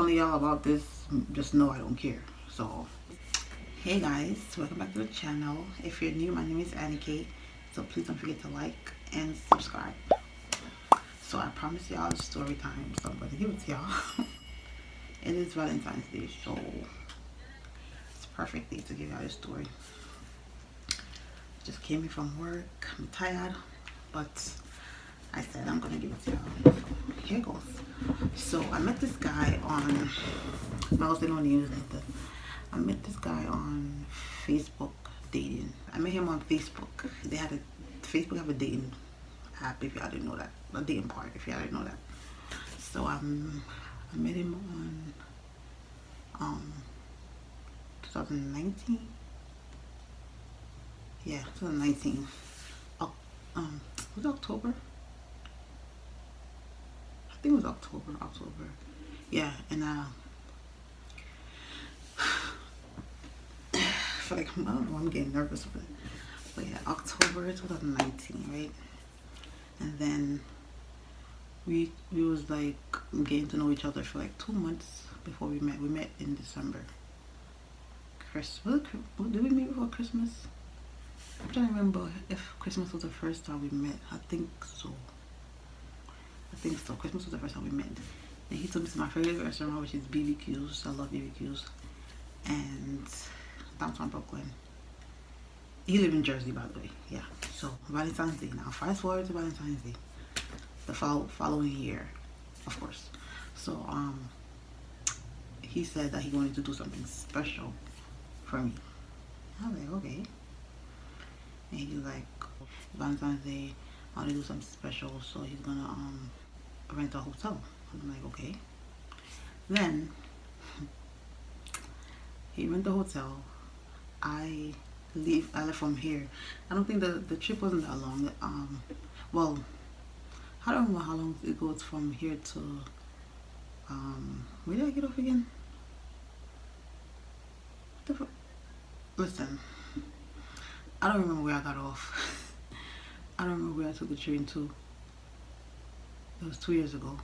telling y'all about this, just know I don't care. So, hey guys, welcome back to the channel. If you're new, my name is Annie K. So please don't forget to like and subscribe. So I promised y'all a story time, so I'm going to give it to y'all. It is Valentine's Day, so it's a perfect day to give y'all a story. Just came in from work, I'm tired, but I said I'm gonna give it to y'all. So here goes. So I met this guy on, I was on newsletter. I met this guy on Facebook dating. I met him on Facebook. They had a Facebook have a dating app if y'all didn't know that. A dating part if y'all didn't know that. So I met him on 2019. Yeah, 2019. Was it October? I think it was October. Yeah, and I feel like, I don't know, I'm getting nervous with it. But yeah, October 2019, right? And then we was like getting to know each other for like 2 months before we met. We met in December. Did we meet before Christmas? I'm trying to remember if Christmas was the first time we met. I think so. Christmas was the first time we met. And he took me to my favorite restaurant, which is BBQ's. I love BBQ's. And downtown Brooklyn. He lived in Jersey, by the way. Yeah. So Valentine's Day. Now fast forward to Valentine's Day. The following year, of course. So he said that he wanted to do something special for me. I was like, okay. And he was like, Valentine's Day, I want to do something special, so he's gonna rent a hotel. I'm like, okay. Then he rented the hotel. I left from here. I don't think the trip wasn't that long. Well, I don't know how long it goes from here to where did I get off again? Listen, I don't remember where I got off. I don't remember where I took the train to. It was 2 years ago.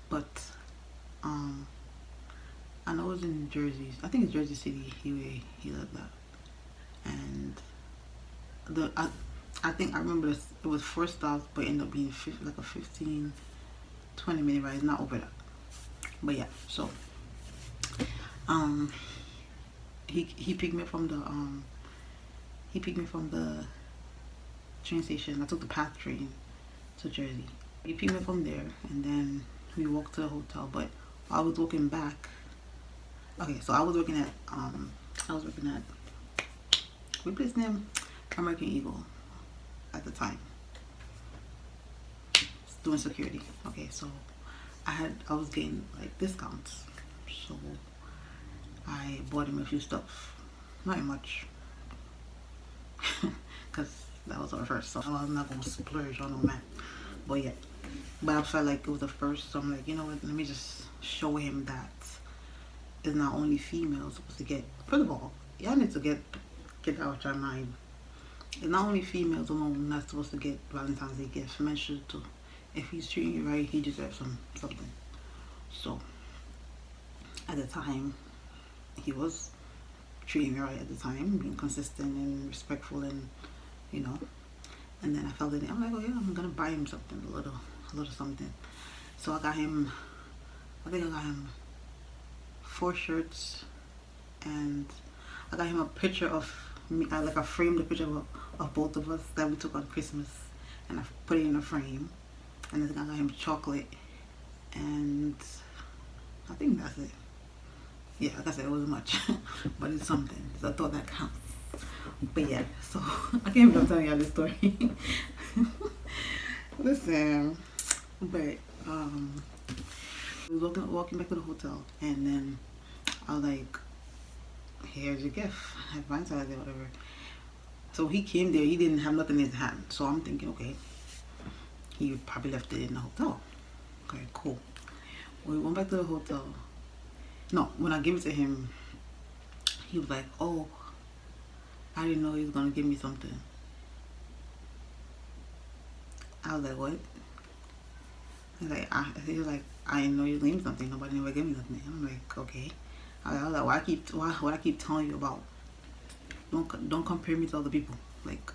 But I know it was in Jersey. I think it's Jersey City. He lived at. And I think I remember this, it was 4 stops, but it ended up being like a 15-20 minute ride. It's not over that. But yeah, so he picked me from the train station. I took the PATH train to Jersey. He picked me from there, and then we walked to the hotel. But I was walking back. Okay, so I was working at what place name? American Eagle at the time, doing security. Okay, so I was getting like discounts, so I bought him a few stuff, not much, because that was our first, so I was not gonna splurge on no man. But yeah, but I felt like it was the first, so I'm like, you know what? Let me just show him that it's not only females supposed to get. First of all, y'all need to get out of your mind. It's not only females alone not supposed to get Valentine's Day gifts. Men should too. If he's treating you right, he deserves something. So at the time, he was treating me right at the time, being consistent and respectful, and you know. And then I felt it. I'm like, oh yeah, I'm gonna buy him something, a little something. So I think I got him 4 shirts, and I got him a picture of me. I framed a picture of both of us that we took on Christmas, and I put it in a frame. And then I got him chocolate, and I think that's it. Yeah, like I said, it wasn't much, but it's something. So I thought that counts. But yeah, so I can't even tell y'all this story. Listen, but we was walking back to the hotel, and then I was like, here's your gift. I have Valentine's Day, whatever. So he came there, he didn't have nothing in his hand. So I'm thinking, okay, he probably left it in the hotel. Okay, cool. When we went back to the hotel, no, when I gave it to him, he was like, oh, I didn't know he was gonna give me something. I was like, what? He was like, I know you gave me something. Nobody never gave me something. I'm like, okay. I was like, why I keep telling you about? Don't compare me to other people. Like,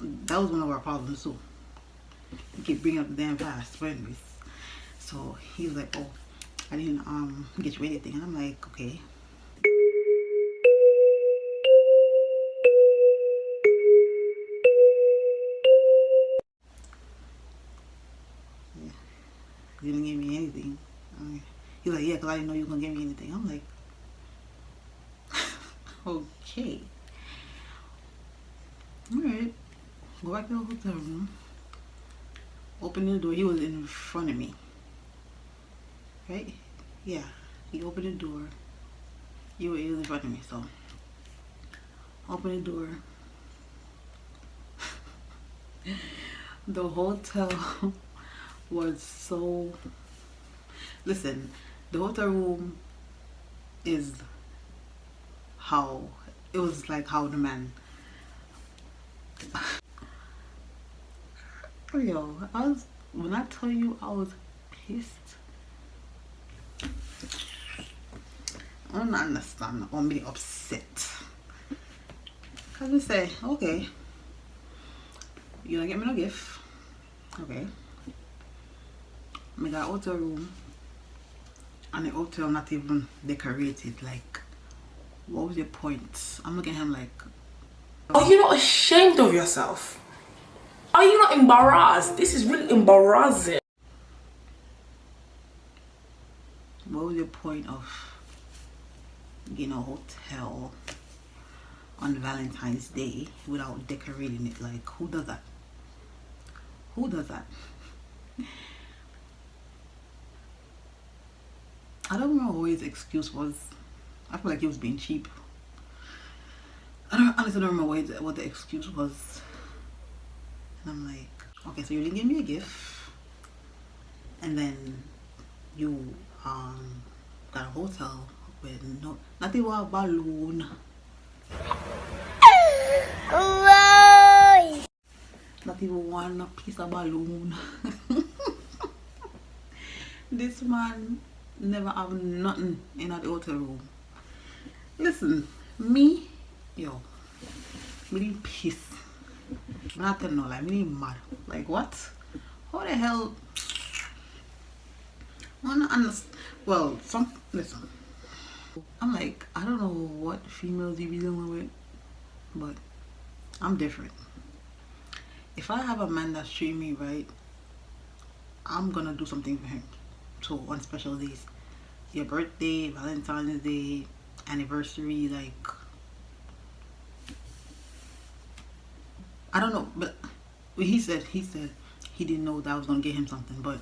that was one of our problems too. You keep bringing up the damn past. But anyways, so he was like, oh, I didn't get you anything. And I'm like, okay. Yeah, you didn't give me anything. He's like, yeah, because I didn't know you were going to give me anything. I'm like, okay. Alright. Go back to the hotel room. Open the door. He was in front of me. Right? Yeah. He opened the door. He was in front of me. So, open the door. The hotel was so... Listen, the hotel room is how... It was like how the man... Yo, when I tell you I was pissed, I don't understand. I'm be upset. I just say, okay, you gonna get me no gift? Okay. I got a hotel room, and the hotel not even decorated. Like, what was your point? I'm looking at him like, are you not ashamed of yourself? Are you not embarrassed? This is really embarrassing. what was your point of getting a hotel on Valentine's Day without decorating it? Like, who does that? Who does that? I don't remember what his excuse was. I feel like he was being cheap. Honestly don't remember what the excuse was. And I'm like, okay, so you didn't give me a gift, and then you got a hotel with not even a balloon. Not even one piece of balloon. This man never have nothing in the hotel room. Listen, me, yo, me pissed. I'm not telling no lie, me mad. Like, what? How the hell? I don't understand. Well, listen. I'm like, I don't know what females you be dealing with, but I'm different. If I have a man that's treating me right, I'm gonna do something for him. So on special days, your birthday, Valentine's Day, anniversary, like, I don't know, but he said he didn't know that I was gonna get him something, but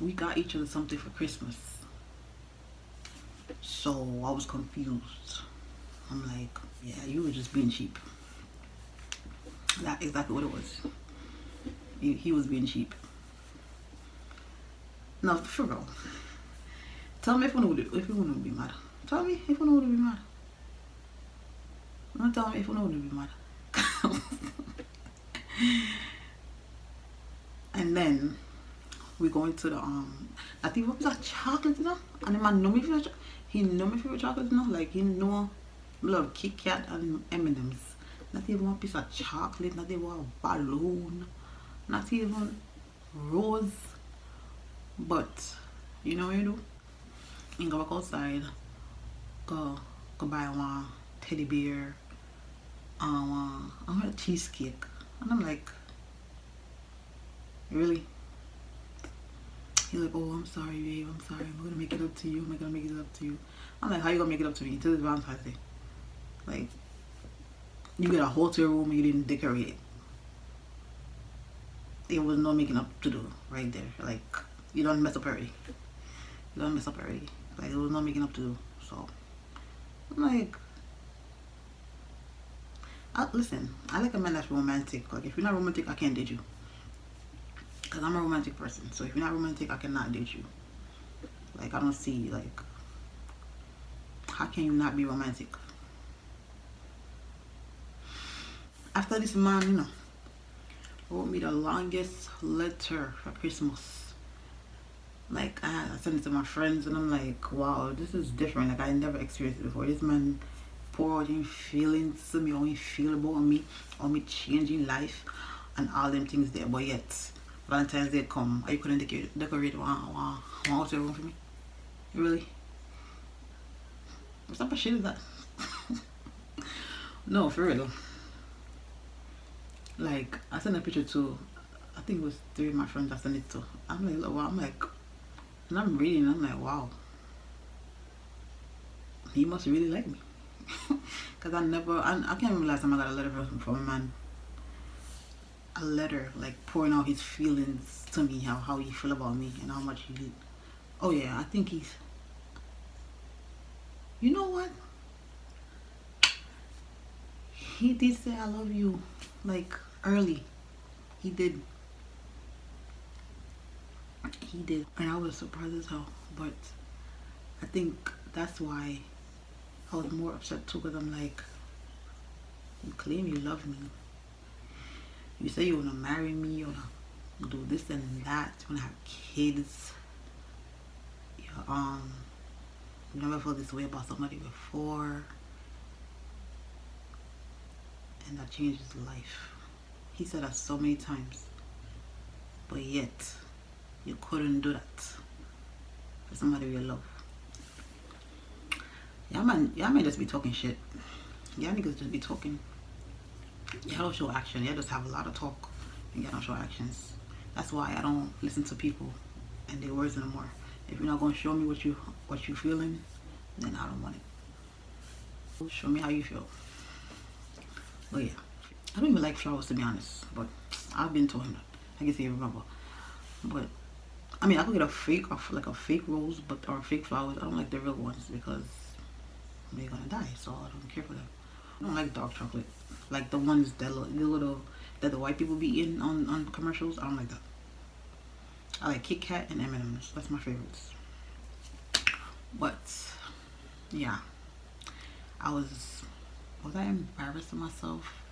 we got each other something for Christmas. So I was confused. I'm like, yeah, you were just being cheap. That's exactly what it was. He was being cheap. No, for real. Tell me if you want to be mad. Tell me if you want to be mad. Don't tell me if you want to be mad. And then we go into the I think what was that, chocolate, you know? And the man know me for he know me for chocolate, you know? Like, he know I love Kit Kat and M&M's. Not even one piece of chocolate, not even a balloon, not even rose. But you know what you do? You go back outside, go buy one teddy bear, I want a cheesecake. And I'm like, really? He's like, oh, I'm sorry, babe, I'm sorry, I'm gonna make it up to you, I'm gonna make it up to you. I'm like, how you gonna make it up to me until it's Valentine's Day? Like, you get a hotel room and you didn't decorate it. There was no making up to do right there. Like, you don't mess up already. You don't mess up already. Like, there was no making up to do. So, I'm like, listen, I like a man that's romantic. Like, if you're not romantic, I can't date you. Because I'm a romantic person. So, if you're not romantic, I cannot date you. Like, I don't see, like, how can you not be romantic? After this man, you know, wrote me the longest letter for Christmas. Like I sent it to my friends, and I'm like, wow, this is different. Like I never experienced it before. This man pour out his feelings to me, how he feel about me, how me changing life, and all them things there. But yet, Valentine's Day come, you couldn't decorate one hotel room for me. Really? What type of shit is that? No, for real. Like I sent a picture to, I think it was 3 of my friends I sent it to. I'm like, wow, I'm like, and I'm reading, I'm like, wow, he must really like me. Cause I can't remember last time I got a letter from a man. A letter like pouring out his feelings to me, how he feel about me and how much he did. Oh yeah, I think he's, you know what? He did say I love you, like early. He did. He did, and I was surprised as hell. But I think that's why I was more upset too, because I'm like, you claim you love me. You say you wanna marry me, you wanna do this and that, you wanna have kids. You never felt this way about somebody before, and that changed his life. He said that so many times, but yet you couldn't do that for somebody you love. Y'all may just be talking shit. Y'all niggas just be talking. Y'all don't show action. Y'all just have a lot of talk and y'all don't show actions. That's why I don't listen to people and their words anymore. If you're not gonna show me what you feeling, then I don't want it. Show me how you feel. But yeah, I don't even like flowers, to be honest. But I've been told him that. I guess he remember. But I mean, I could get a fake rose, or fake flowers. I don't like the real ones because they're gonna die. So I don't care for them. I don't like dark chocolate, like the ones that the white people be eating on commercials. I don't like that. I like Kit Kat and M&M's. That's my favorites. But yeah, was I embarrassed of myself?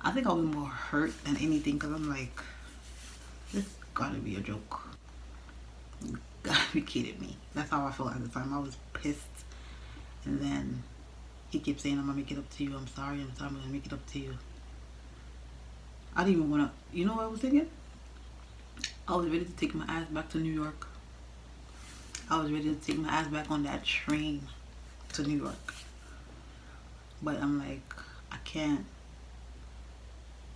I think I was more hurt than anything, because I'm like, this gotta be a joke. You gotta be kidding me. That's how I felt at the time. I was pissed. And then he kept saying, I'm gonna make it up to you. I'm sorry, I'm gonna make it up to you. I didn't even wanna, you know what I was thinking? I was ready to take my ass back to New York. I was ready to take my ass back on that train to New York. But I'm like, I can't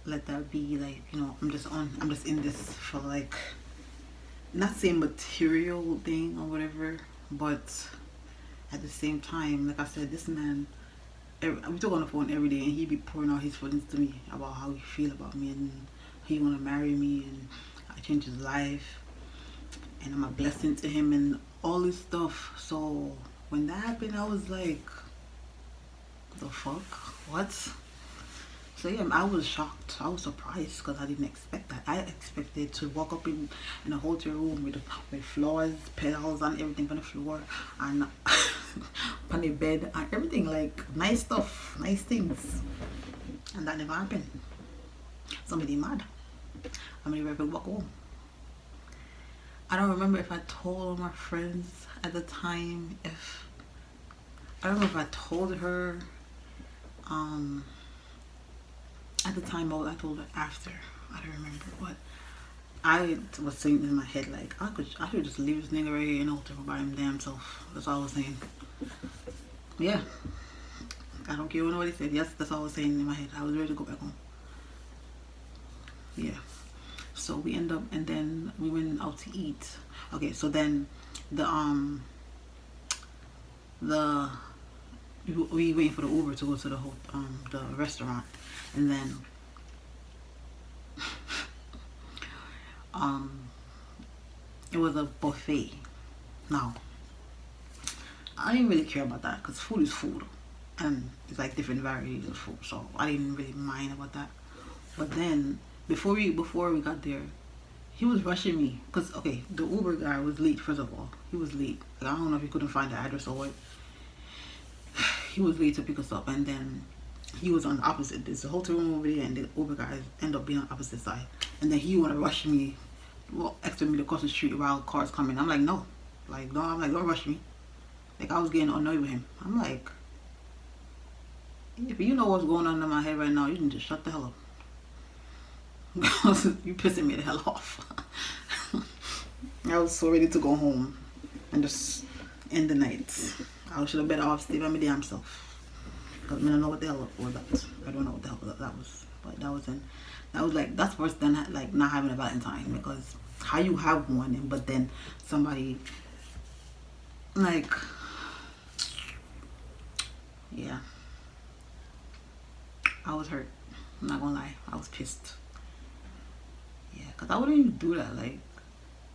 let that be, like, you know, I'm just in this for, like, not saying material thing or whatever, but at the same time, like I said, this man, we talk on the phone every day, and he be pouring out his feelings to me about how he feel about me, and he wanna marry me, and I changed his life, and I'm a blessing to him, and all this stuff. So when that happened, I was like, the fuck, what? So yeah, I was shocked. I was surprised because I didn't expect that. I expected to walk up in a hotel room with flowers, petals, and everything on the floor, and on the bed, and everything, like nice stuff, nice things. And that never happened. Somebody mad. I'm ready to walk home. I don't remember if I told my friends at the time. I don't know if I told her at the time, or I told her after. I don't remember, but I was saying in my head, like, I should just leave this nigga right here in the hotel by him damn self. That's all I was saying. Yeah, I don't care what nobody said. Yes, that's all I was saying in my head. I was ready to go back home. Yeah. So we end up, and then we went out to eat. Okay, so then we waiting for the Uber to go to the restaurant, and then it was a buffet. Now, I didn't really care about that because food is food, and it's like different varieties of food, so I didn't really mind about that. But then before we got there, he was rushing me because, okay, the Uber guy was late. First of all, he was late. Like, I don't know if he couldn't find the address or what. He was late to pick us up, and then he was on the opposite. There's a hotel room over there, and the Uber guys end up being on the opposite side. And then he wanna rush me, well, extra me to cross the street while cars coming. I'm like, no, like no, I'm like, don't rush me. Like I was getting annoyed with him. I'm like, if you know what's going on in my head right now, you can just shut the hell up. Because you pissing me the hell off. I was so ready to go home and just end the night. I should have better off stay by my damn self. Because I don't know what the hell was that. I don't know what the hell that was. But that was like, that's worse than like not having a Valentine. Because how you have one, but then somebody, like, yeah. I was hurt. I'm not gonna lie. I was pissed. Yeah, because I wouldn't even do that. Like,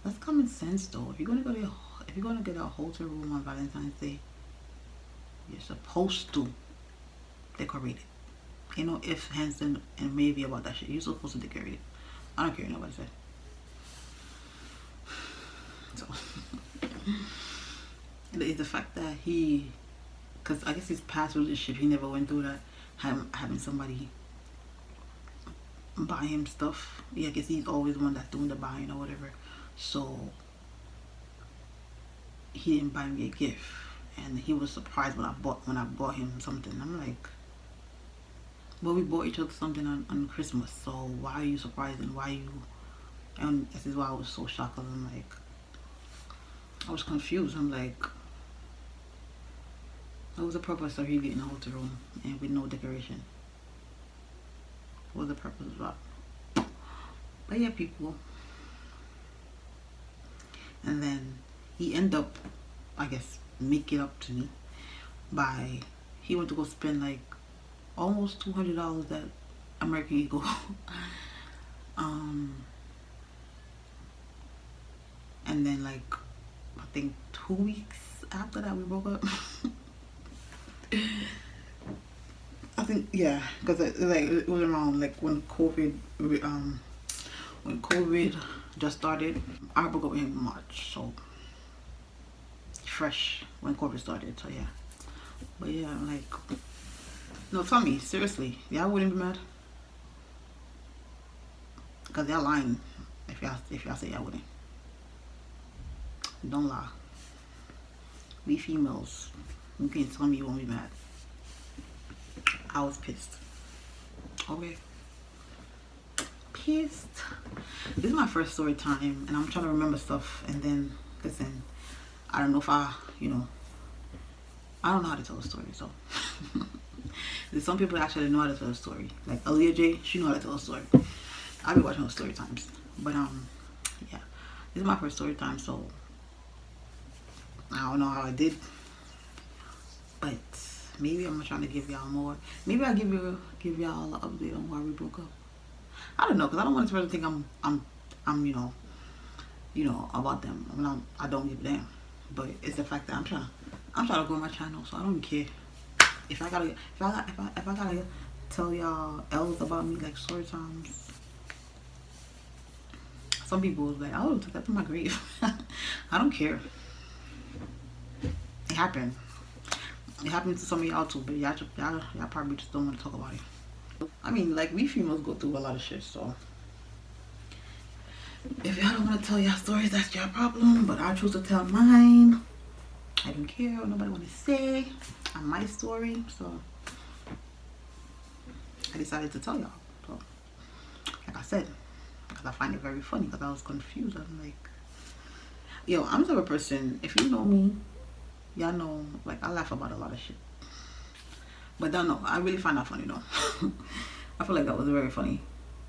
that's common sense though. If you're gonna get a hotel room on Valentine's Day, you're supposed to decorate it. You know, if hands and maybe about that shit. You're supposed to decorate it. I don't care what nobody said. So it's the fact that because I guess his past relationship, he never went through that. Having somebody buy him stuff. Yeah, I guess he's always the one that's doing the buying or whatever. So he didn't buy me a gift, and he was surprised when I bought him something. I'm like, well, we bought each other something on Christmas, so why are you surprised, and why you? And this is why I was so shocked. Cause I'm like, I was confused. I'm like, what was the purpose of you getting a hotel room and with no decoration? What was the purpose of that? But yeah, people. And then he ended up, I guess, making up to me by, he went to go spend like almost $200 at American Eagle. And then like, I think 2 weeks after that we broke up. I think, yeah, because it was around like when COVID just started. I broke up in March, so fresh when COVID started. So yeah, but yeah, like, no, tell me seriously, y'all wouldn't be mad? Because y'all lying if y'all say y'all wouldn't. Don't lie. We females, you can't tell me you won't be mad. I was pissed. Okay. Pissed. This is my first story time, and I'm trying to remember stuff. And then, listen, I don't know if I don't know how to tell a story. So, there's some people that actually know how to tell a story. Like Aaliyah J, she know how to tell a story. I'll be watching her story times. But yeah, this is my first story time, so I don't know how I did. But maybe I'm trying to give y'all more. Maybe I'll give y'all an update on why we broke up. I don't know, because I don't want this person to think I'm about them. I don't give a damn. But it's the fact that I'm trying to grow my channel, so I don't care. If I gotta tell y'all else about me, like story times. Some people was like, oh, took that to my grave. I don't care. It happened. It happened to some of y'all too, but y'all probably just don't want to talk about it. I mean, like, we females go through a lot of shit, so if y'all don't want to tell y'all stories, that's your problem. But I choose to tell mine. I don't care what nobody want to say. I'm my story, so I decided to tell y'all. So, like I said, because I find it very funny, because I was confused. I'm like, yo, I'm the type of person, if you know me, y'all know, like, I laugh about a lot of shit. But don't know, I really find that funny though. I feel like that was very funny.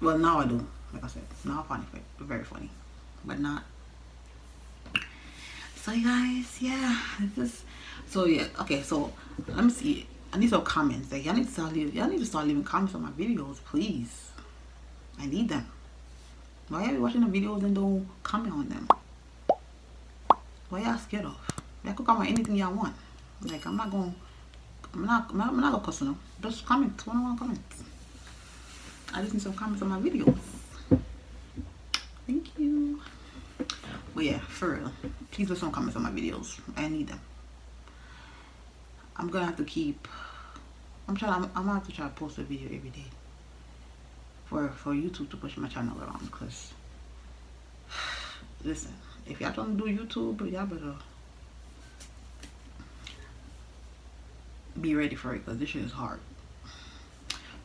Well, now I do. Like I said, now I find it very funny. But not. So you guys, yeah. So yeah, okay, so let me see. I need some comments. Like, y'all need to start leaving comments on my videos, please. I need them. Why are you watching the videos and don't comment on them? Why y'all scared of? Y'all could comment anything y'all want. Like, I'm not gonna cuss them. Just comment. One-on-one comments. I just need some comments on my videos. Thank you. But yeah, for real, please leave some comments on my videos. I need them. I'm gonna have to keep I'm gonna have to try to post a video every day for YouTube to push my channel around. Cause listen, if y'all don't do YouTube, y'all better be ready for it, cause this shit is hard.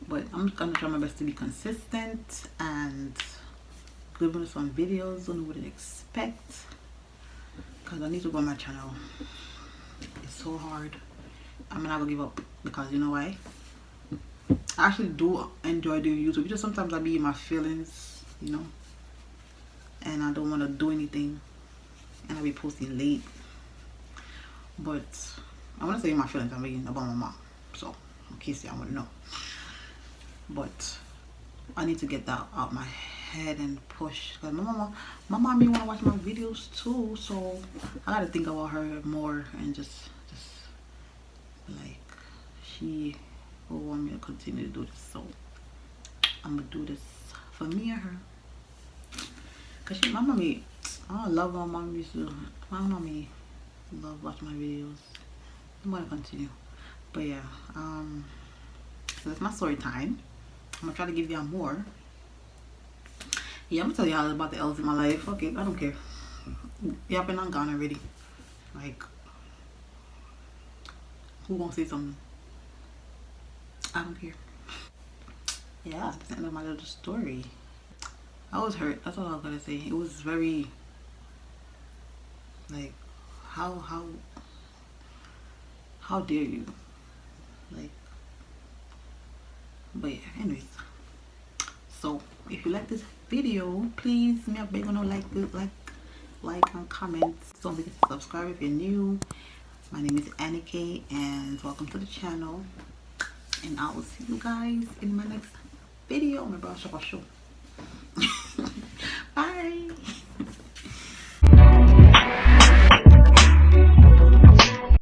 But I'm gonna try my best to be consistent and giving some videos on what to expect, cause I need to grow my channel. It's so hard. I'm not gonna give up, because you know why? I actually do enjoy doing YouTube. Just sometimes I be in my feelings, you know, and I don't want to do anything, and I be posting late. But I want to say in my feelings, I'm being about my mom. So in case y'all want to know, but I need to get that out my head and push, because my mommy want to watch my videos too. So I gotta think about her more, and just like she will want me to continue to do this. So I'm gonna do this for me and her, cause my mommy, I love my mommy too. My mommy love watching my videos. I'm gonna continue. But yeah, so that's my story time. I'm gonna try to give y'all more. Yeah, I'm gonna tell y'all about the L's in my life. Okay, I don't care. Y'all been on gone already. Like, who gonna say something? I don't care. Yeah, that's the end of my little story. I was hurt. That's all I was gonna say. It was very, like, how dare you? Like, but yeah, anyways. So if you like this video, please me a big on like and comment. Don't forget to subscribe if you're new. My name is Annika, and welcome to the channel. And I will see you guys in my next video. My brother show. Bye.